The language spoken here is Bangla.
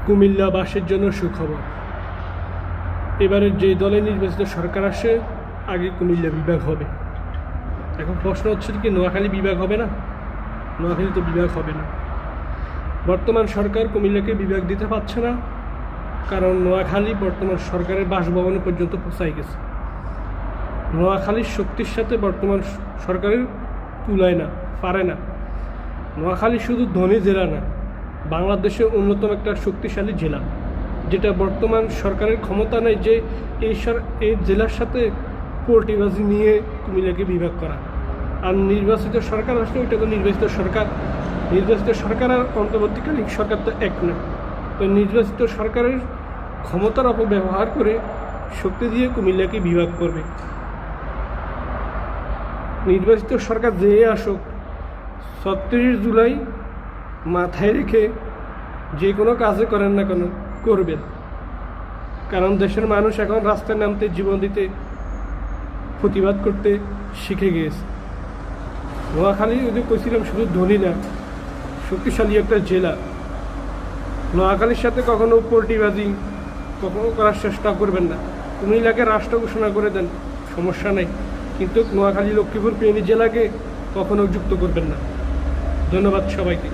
কুমিল্লাবাসীর জন্য সুখবর। এবারে যে দলে নির্বাচিত সরকার আসে আগে কুমিল্লা বিভাগ হবে। এখন প্রশ্ন হচ্ছে কি নোয়াখালী বিভাগ হবে না? নোয়াখালী তো বিভাগ হবে না। বর্তমান সরকার কুমিল্লাকে বিভাগ দিতে পারছে না, কারণ নোয়াখালী বর্তমান সরকারের বাসভবনে পর্যন্ত পৌঁছায় গেছে। নোয়াখালীর শক্তির সাথে বর্তমান সরকারের তুলায় না, পারে না। নোয়াখালী শুধু ধনী জেলা না, বাংলাদেশের অন্যতম একটা শক্তিশালী জেলা, যেটা বর্তমান সরকারের ক্ষমতা নেই যে এই জেলার সাথে পোল্টিবাজি নিয়ে কুমিল্লাকে বিভাগ করা। আর নির্বাচিত সরকার আসলে ওইটা তো নির্বাচিত সরকার আর অন্তর্বর্তীকালীন সরকার তো এক না। তো নির্বাচিত সরকারের ক্ষমতার অপব্যবহার করে শক্তি দিয়ে কুমিল্লাকে বিভাগ করবে। নির্বাচিত সরকার যে আসুক, ৩৬ জুলাই মাথায় রেখে যে কোনো কাজে করেন না কেন করবেন, কারণ দেশের মানুষ এখন রাস্তায় নামতে, জীবন দিতে, প্রতিবাদ করতে শিখে গিয়েছে। নোয়াখালী যদি কইছিলাম শুধু ধনী না, শক্তিশালী একটা জেলা। নোয়াখালীর সাথে কখনো পোল্টিবাজি কখনো করার চেষ্টা করবেন না। কুমিল্লাকে রাষ্ট্র ঘোষণা করে দেন, সমস্যা নেই, কিন্তু নোয়াখালী, লক্ষ্মীপুর, ফেনী জেলাকে কখনো যুক্ত করবেন না। ধন্যবাদ সবাইকে।